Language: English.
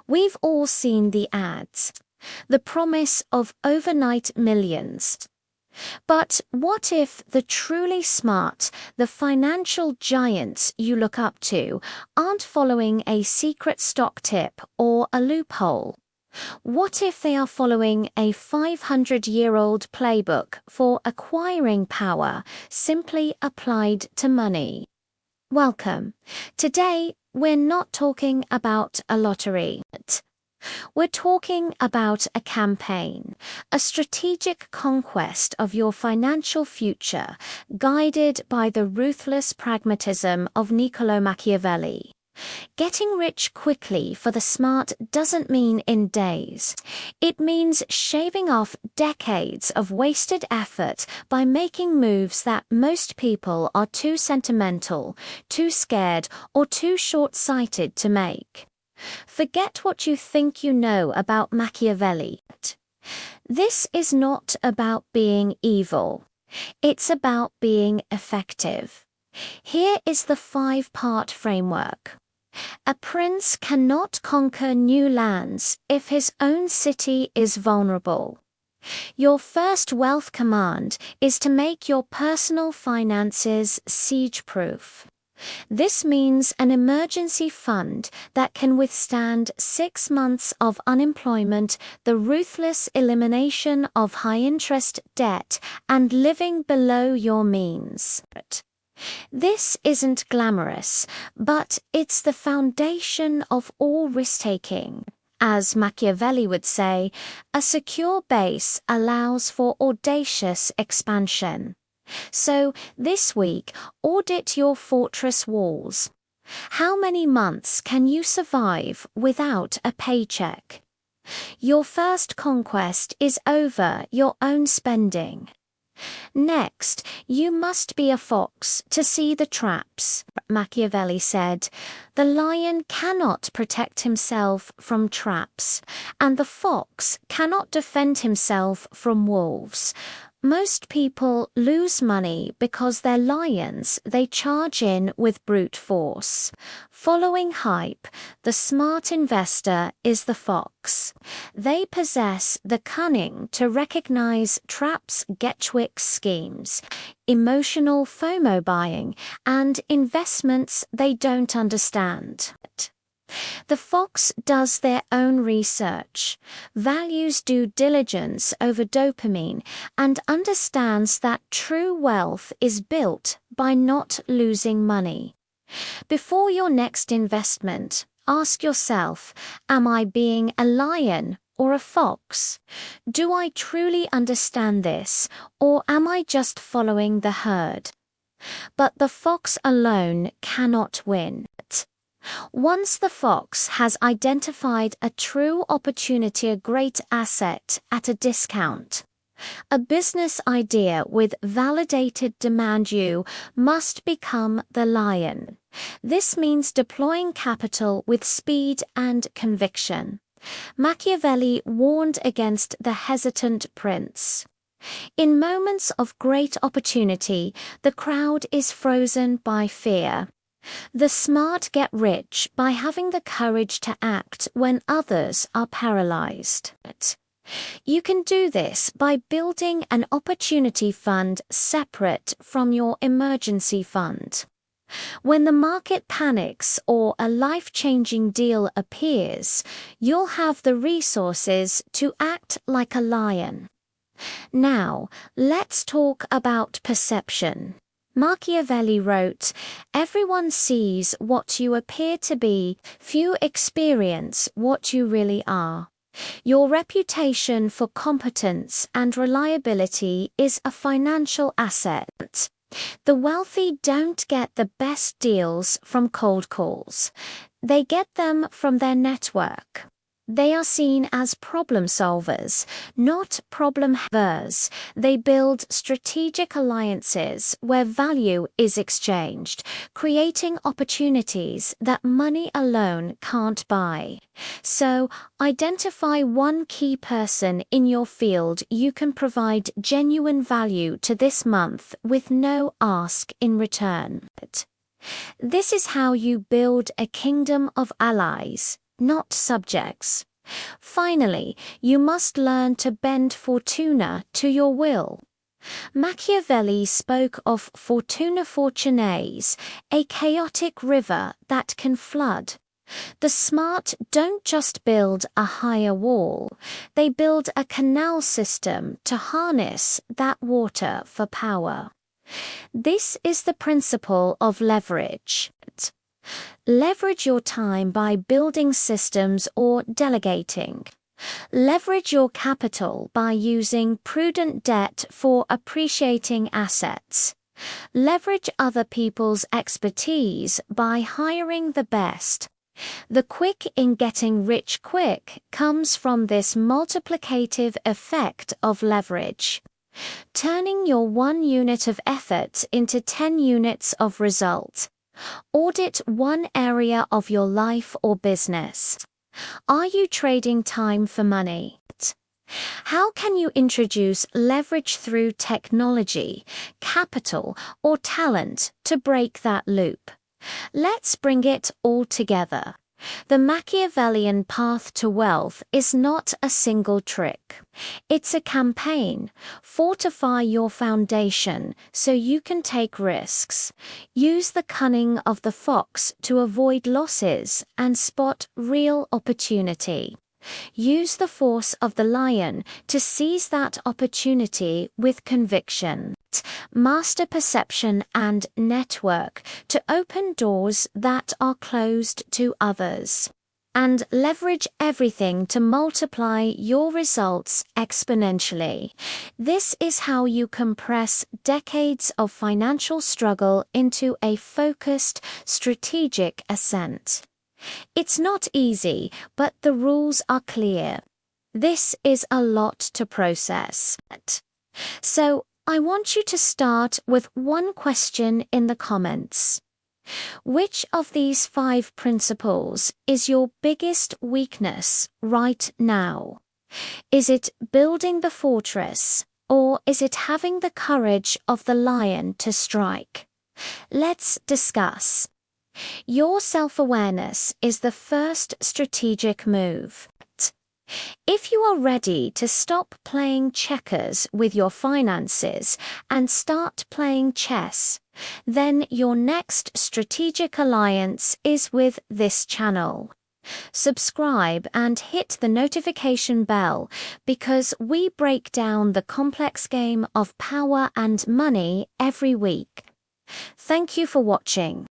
We've all seen the ads, the promise of overnight millions. But what if the truly smart, the financial giants you look up to, aren't following a secret stock tip or a loophole? What if they are following a 500-year-old playbook for acquiring power simply applied to money? Welcome. Today, we're not talking about a lottery. We're talking about a campaign, a strategic conquest of your financial future, guided by the ruthless pragmatism of Niccolo Machiavelli. Getting rich quickly for the smart doesn't mean in days. It means shaving off decades of wasted effort by making moves that most people are too sentimental, too scared, or too short-sighted to make. Forget what you think you know about Machiavelli. This is not about being evil. It's about being effective. Here is the 5-part framework. A prince cannot conquer new lands if his own city is vulnerable. Your first wealth command is to make your personal finances siege-proof. This means an emergency fund that can withstand 6 months of unemployment, the ruthless elimination of high-interest debt, and living below your means. This isn't glamorous, but it's the foundation of all risk-taking. As Machiavelli would say, a secure base allows for audacious expansion. So, this week, audit your fortress walls. How many months can you survive without a paycheck? Your first conquest is over your own spending. Next, you must be a fox to see the traps. Machiavelli said, "The lion cannot protect himself from traps, and the fox cannot defend himself from wolves." Most people lose money because they're lions. They charge in with brute force. Following hype, the smart investor is the fox. They possess the cunning to recognize traps, get-rich schemes, emotional FOMO buying, and investments they don't understand. The fox does their own research, values due diligence over dopamine, and understands that true wealth is built by not losing money. Before your next investment, ask yourself, am I being a lion or a fox? Do I truly understand this, or am I just following the herd? But the fox alone cannot win. Once the fox has identified a true opportunity, a great asset at a discount, a business idea with validated demand, you must become the lion. This means deploying capital with speed and conviction. Machiavelli warned against the hesitant prince. In moments of great opportunity, the crowd is frozen by fear. The smart get rich by having the courage to act when others are paralyzed. You can do this by building an opportunity fund separate from your emergency fund. When the market panics or a life-changing deal appears, you'll have the resources to act like a lion. Now, let's talk about perception. Machiavelli wrote, "Everyone sees what you appear to be, few experience what you really are." Your reputation for competence and reliability is a financial asset. The wealthy don't get the best deals from cold calls. They get them from their network. They are seen as problem solvers, not problem havers. They build strategic alliances where value is exchanged, creating opportunities that money alone can't buy. So, identify one key person in your field you can provide genuine value to this month with no ask in return. This is how you build a kingdom of allies. not subjects. Finally, you must learn to bend Fortuna to your will. Machiavelli spoke of Fortuna fortunae, a chaotic river that can flood. The smart don't just build a higher wall, they build a canal system to harness that water for power. This is the principle of leverage. Leverage your time by building systems or delegating. Leverage your capital by using prudent debt for appreciating assets. Leverage other people's expertise by hiring the best. The quick in getting rich quick comes from this multiplicative effect of leverage. Turning your 1 unit of effort into 10 units of result. Audit one area of your life or business. Are you trading time for money? How can you introduce leverage through technology, capital, or talent to break that loop? Let's bring it all together. The Machiavellian path to wealth is not a single trick. It's a campaign. Fortify your foundation so you can take risks. Use the cunning of the fox to avoid losses and spot real opportunity. Use the force of the lion to seize that opportunity with conviction. Master perception and network to open doors that are closed to others. And leverage everything to multiply your results exponentially. This is how you compress decades of financial struggle into a focused, strategic ascent. It's not easy, but the rules are clear. This is a lot to process. So, I want you to start with one question in the comments. Which of these 5 principles is your biggest weakness right now? Is it building the fortress, or is it having the courage of the lion to strike? Let's discuss. Your self-awareness is the first strategic move. If you are ready to stop playing checkers with your finances and start playing chess, then your next strategic alliance is with this channel. Subscribe and hit the notification bell because we break down the complex game of power and money every week. Thank you for watching.